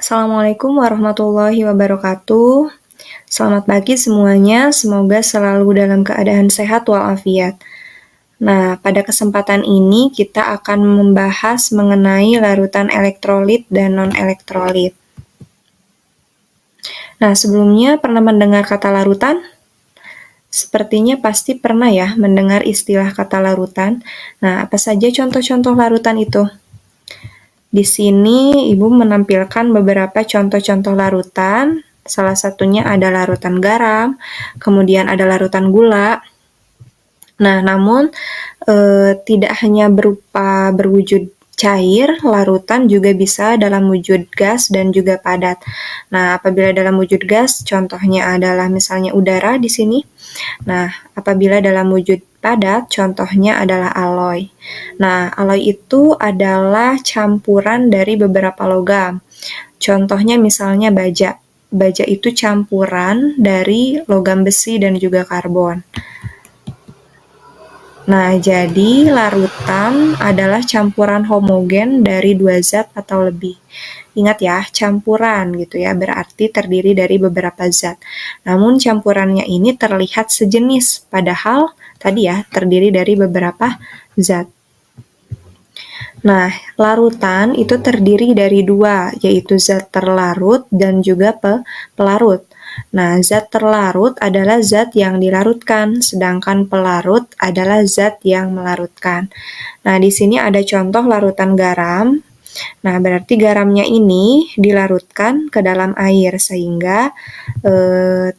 Assalamualaikum warahmatullahi wabarakatuh. Selamat pagi semuanya, semoga selalu dalam keadaan sehat walafiat. Nah, pada kesempatan ini kita akan membahas mengenai larutan elektrolit dan non-elektrolit. Nah, sebelumnya pernah mendengar kata larutan? Sepertinya pasti pernah ya mendengar istilah kata larutan. Nah, apa saja contoh-contoh larutan itu? Di sini Ibu menampilkan beberapa contoh-contoh larutan. Salah satunya ada larutan garam, kemudian ada larutan gula. Nah, namun tidak hanya berupa berwujud cair, larutan juga bisa dalam wujud gas dan juga padat. Nah, apabila dalam wujud gas, contohnya adalah misalnya udara di sini. Nah, apabila dalam wujud padat, contohnya adalah alloy. Nah, alloy itu adalah campuran dari beberapa logam. Contohnya misalnya baja. Baja itu campuran dari logam besi dan juga karbon. Nah, jadi larutan adalah campuran homogen dari dua zat atau lebih. Ingat ya, campuran gitu ya, berarti terdiri dari beberapa zat. Namun campurannya ini terlihat sejenis, padahal tadi ya, terdiri dari beberapa zat. Nah, larutan itu terdiri dari dua, yaitu zat terlarut dan juga pelarut. Nah, zat terlarut adalah zat yang dilarutkan, sedangkan pelarut adalah zat yang melarutkan. Nah, di sini ada contoh larutan garam. Nah, berarti garamnya ini dilarutkan ke dalam air sehingga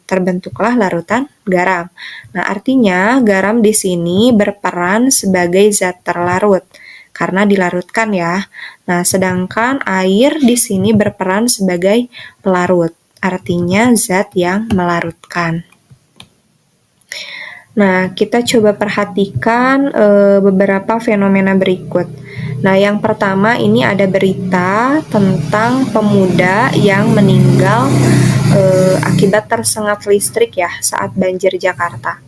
terbentuklah larutan garam. Nah, artinya garam di sini berperan sebagai zat terlarut karena dilarutkan ya. Nah, sedangkan air di sini berperan sebagai pelarut, artinya zat yang melarutkan. Nah, kita coba perhatikan beberapa fenomena berikut. Nah, yang pertama ini ada berita tentang pemuda yang meninggal akibat tersengat listrik ya saat banjir Jakarta.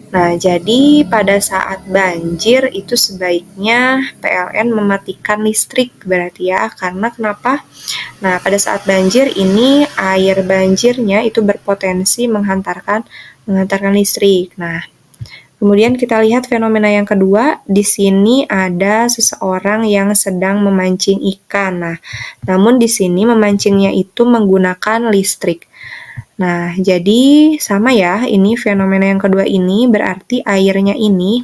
Nah, jadi pada saat banjir itu sebaiknya PLN mematikan listrik berarti ya, karena kenapa? Nah, pada saat banjir ini air banjirnya itu berpotensi menghantarkan listrik. Nah, kemudian kita lihat fenomena yang kedua, di sini ada seseorang yang sedang memancing ikan. Nah, namun di sini memancingnya itu menggunakan listrik. Nah, jadi sama ya, ini fenomena yang kedua ini berarti airnya ini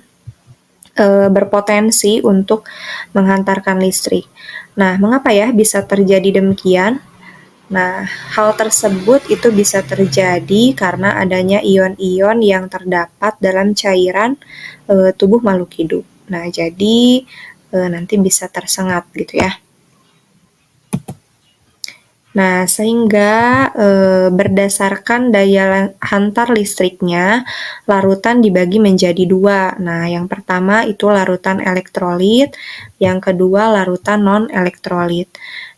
berpotensi untuk menghantarkan listrik. Nah, mengapa ya bisa terjadi demikian? Nah, hal tersebut itu bisa terjadi karena adanya ion-ion yang terdapat dalam cairan tubuh makhluk hidup. Nah, jadi nanti bisa tersengat gitu ya. Nah, sehingga berdasarkan daya hantar listriknya, larutan dibagi menjadi dua. Nah, yang pertama itu larutan elektrolit, yang kedua larutan non-elektrolit.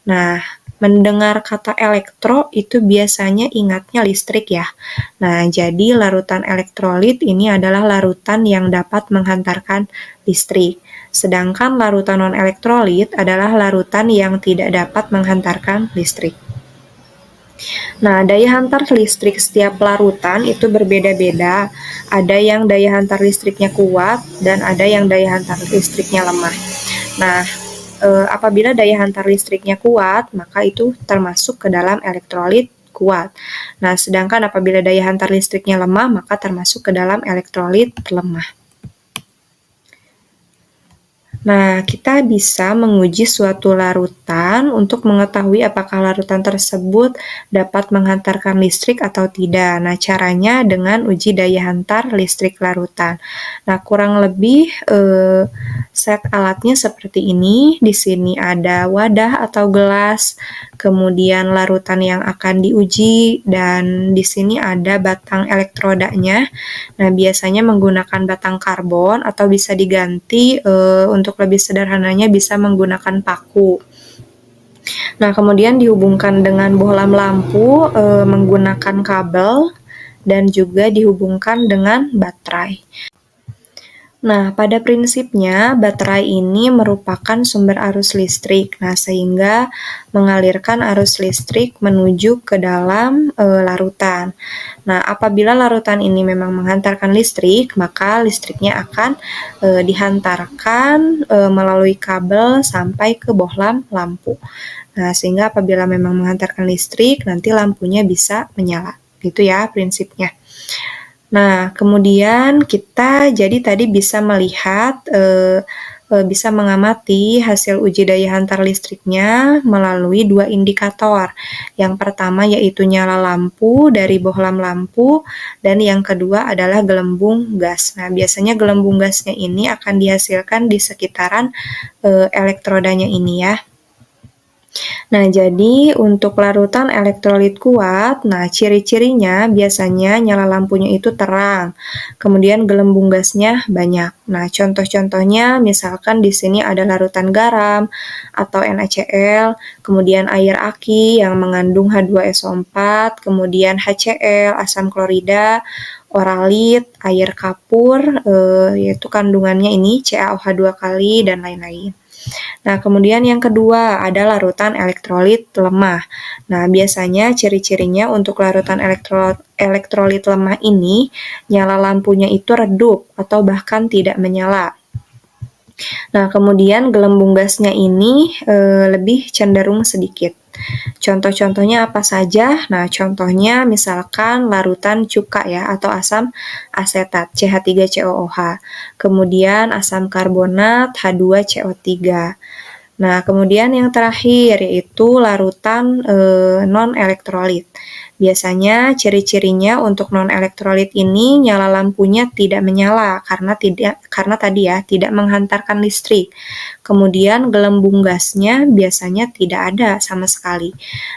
Nah, mendengar kata elektro itu biasanya ingatnya listrik ya. Nah, jadi larutan elektrolit ini adalah larutan yang dapat menghantarkan listrik. Sedangkan larutan non-elektrolit adalah larutan yang tidak dapat menghantarkan listrik. Nah, daya hantar listrik setiap larutan itu berbeda-beda. Ada yang daya hantar listriknya kuat dan ada yang daya hantar listriknya lemah. Nah, apabila daya hantar listriknya kuat, maka itu termasuk ke dalam elektrolit kuat. Nah, sedangkan apabila daya hantar listriknya lemah, maka termasuk ke dalam elektrolit lemah. Nah, kita bisa menguji suatu larutan untuk mengetahui apakah larutan tersebut dapat menghantarkan listrik atau tidak. Nah, caranya dengan uji daya hantar listrik larutan. Nah, kurang lebih set alatnya seperti ini. Di sini ada wadah atau gelas, kemudian larutan yang akan diuji, dan di sini ada batang elektrodanya. Nah, biasanya menggunakan batang karbon atau bisa diganti untuk lebih sederhananya bisa menggunakan paku. Nah, kemudian dihubungkan dengan bohlam lampu menggunakan kabel dan juga dihubungkan dengan baterai. Nah, pada prinsipnya baterai ini merupakan sumber arus listrik. Nah, sehingga mengalirkan arus listrik menuju ke dalam larutan. Nah, apabila larutan ini memang menghantarkan listrik, maka listriknya akan dihantarkan melalui kabel sampai ke bohlam lampu. Nah, sehingga apabila memang menghantarkan listrik, nanti lampunya bisa menyala. Gitu ya prinsipnya. Nah, kemudian kita jadi tadi bisa melihat, bisa mengamati hasil uji daya hantar listriknya melalui dua indikator. Yang pertama yaitu nyala lampu dari bohlam lampu, dan yang kedua adalah gelembung gas. Nah, biasanya gelembung gasnya ini akan dihasilkan di sekitaran elektrodanya ini ya. Nah, jadi untuk larutan elektrolit kuat, nah ciri-cirinya biasanya nyala lampunya itu terang, kemudian gelembung gasnya banyak. Nah, contoh-contohnya misalkan di sini ada larutan garam atau NaCl, kemudian air aki yang mengandung H2SO4, kemudian HCl, asam klorida, oralit, air kapur, yaitu kandungannya ini CaOH2 kali, dan lain-lain. Nah, kemudian yang kedua ada larutan elektrolit lemah. Nah, biasanya ciri-cirinya untuk larutan elektrolit lemah ini, nyala lampunya itu redup atau bahkan tidak menyala. Nah, kemudian gelembung gasnya ini lebih cenderung sedikit. Contoh-contohnya apa saja? Nah, contohnya misalkan larutan cuka ya, atau asam asetat CH3COOH. Kemudian asam karbonat H2CO3. Nah, kemudian yang terakhir yaitu larutan non-elektrolit. Biasanya ciri-cirinya untuk non-elektrolit ini nyala lampunya tidak menyala karena tadi ya tidak menghantarkan listrik. Kemudian gelembung gasnya biasanya tidak ada sama sekali.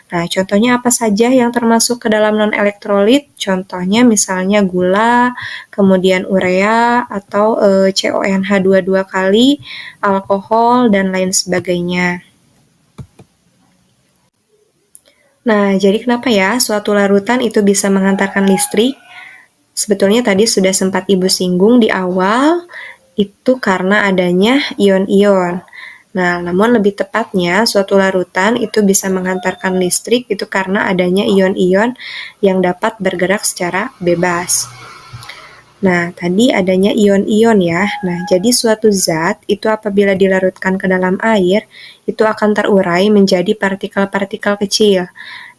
Nah, contohnya apa saja yang termasuk ke dalam non-elektrolit? Contohnya misalnya gula, kemudian urea atau CONH22 kali, alkohol, dan lain sebagainya. Nah, jadi kenapa ya suatu larutan itu bisa menghantarkan listrik? Sebetulnya tadi sudah sempat Ibu singgung di awal, itu karena adanya ion-ion. Nah, namun lebih tepatnya suatu larutan itu bisa menghantarkan listrik itu karena adanya ion-ion yang dapat bergerak secara bebas. Nah, tadi adanya ion-ion ya. Nah, jadi suatu zat itu apabila dilarutkan ke dalam air, itu akan terurai menjadi partikel-partikel kecil.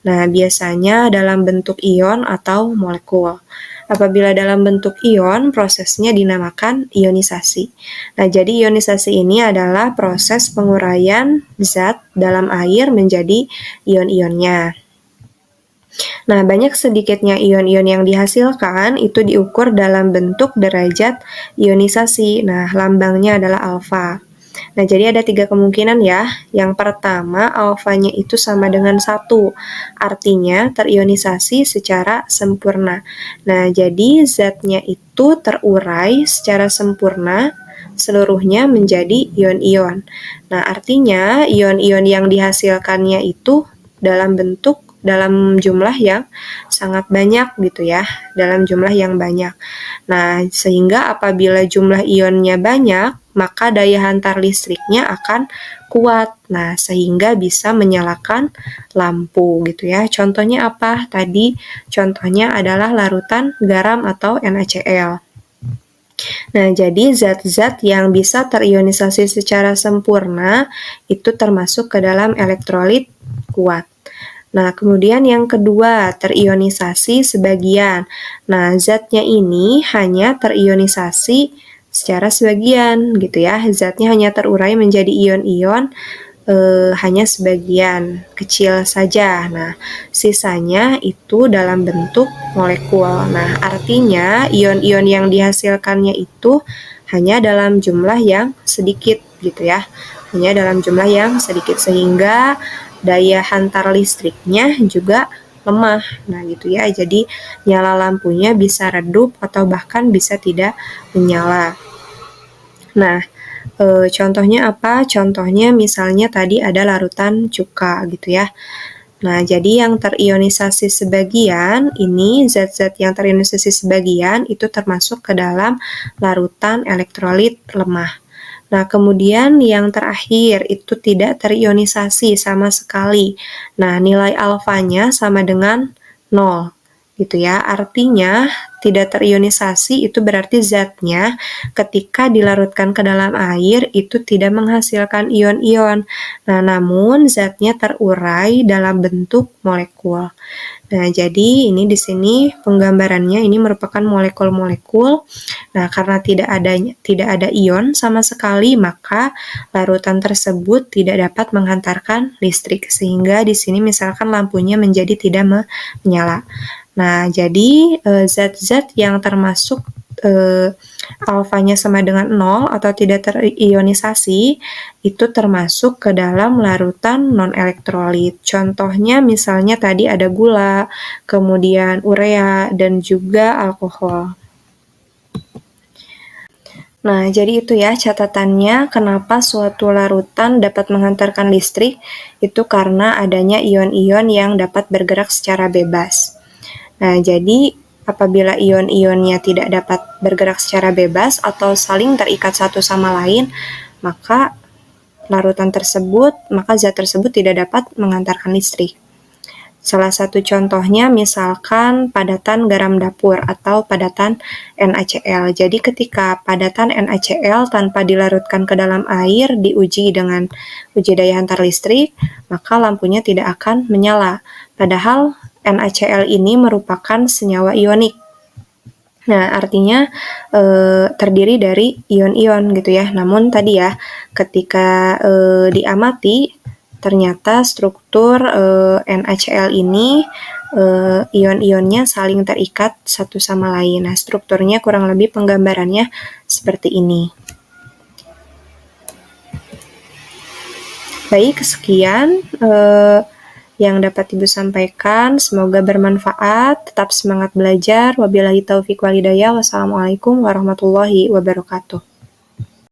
Nah, biasanya dalam bentuk ion atau molekul. Apabila dalam bentuk ion, prosesnya dinamakan ionisasi. Nah, jadi ionisasi ini adalah proses penguraian zat dalam air menjadi ion-ionnya. Nah, banyak sedikitnya ion-ion yang dihasilkan itu diukur dalam bentuk derajat ionisasi. Nah, lambangnya adalah alfa. Nah, jadi ada 3 kemungkinan ya. Yang pertama, alfanya itu sama dengan 1. Artinya terionisasi secara sempurna. Nah, jadi zatnya itu terurai secara sempurna seluruhnya menjadi ion-ion. Nah, artinya ion-ion yang dihasilkannya itu dalam jumlah yang sangat banyak gitu ya, dalam jumlah yang banyak. Nah, sehingga apabila jumlah ionnya banyak, maka daya hantar listriknya akan kuat. Nah, sehingga bisa menyalakan lampu gitu ya. Contohnya apa? Tadi contohnya adalah larutan garam atau NaCl. Nah, jadi zat-zat yang bisa terionisasi secara sempurna itu termasuk ke dalam elektrolit kuat. Nah, kemudian yang kedua, terionisasi sebagian. Nah, zatnya ini hanya terionisasi secara sebagian gitu ya. Zatnya hanya terurai menjadi ion-ion hanya sebagian kecil saja. Nah, sisanya itu dalam bentuk molekul. Nah, artinya ion-ion yang dihasilkannya itu hanya dalam jumlah yang sedikit gitu ya. Hanya dalam jumlah yang sedikit sehingga daya hantar listriknya juga lemah. Nah, gitu ya. Jadi nyala lampunya bisa redup atau bahkan bisa tidak menyala. Nah, contohnya apa? Contohnya misalnya tadi ada larutan cuka gitu ya. Nah, jadi yang terionisasi sebagian, ini zat-zat yang terionisasi sebagian itu termasuk ke dalam larutan elektrolit lemah. Nah, kemudian yang terakhir itu tidak terionisasi sama sekali. Nah, nilai alfanya sama dengan 0 gitu ya. Artinya tidak terionisasi itu berarti zatnya ketika dilarutkan ke dalam air itu tidak menghasilkan ion-ion. Nah, namun zatnya terurai dalam bentuk molekul. Nah, jadi ini di sini penggambarannya ini merupakan molekul-molekul. Nah, karena tidak ada ion sama sekali, maka larutan tersebut tidak dapat menghantarkan listrik sehingga di sini misalkan lampunya menjadi tidak menyala. Nah, jadi zat-zat yang termasuk alfanya sama dengan 0 atau tidak terionisasi itu termasuk ke dalam larutan non-elektrolit. Contohnya misalnya tadi ada gula, kemudian urea, dan juga alkohol. Nah, jadi itu ya catatannya kenapa suatu larutan dapat menghantarkan listrik, itu karena adanya ion-ion yang dapat bergerak secara bebas. Nah, jadi apabila ion-ionnya tidak dapat bergerak secara bebas atau saling terikat satu sama lain, maka zat tersebut tidak dapat mengantarkan listrik. Salah satu contohnya misalkan padatan garam dapur atau padatan NaCl. Jadi ketika padatan NaCl tanpa dilarutkan ke dalam air diuji dengan uji daya hantar listrik, maka lampunya tidak akan menyala. Padahal NaCl ini merupakan senyawa ionik. Nah, artinya terdiri dari ion-ion gitu ya. Namun tadi ya, ketika diamati, ternyata struktur NaCl ini ion-ionnya saling terikat satu sama lain. Nah, strukturnya kurang lebih penggambarannya seperti ini. Baik, sekian yang dapat Ibu sampaikan. Semoga bermanfaat. Tetap semangat belajar. Wabillahi taufiq wal hidayah. Wassalamualaikum warahmatullahi wabarakatuh.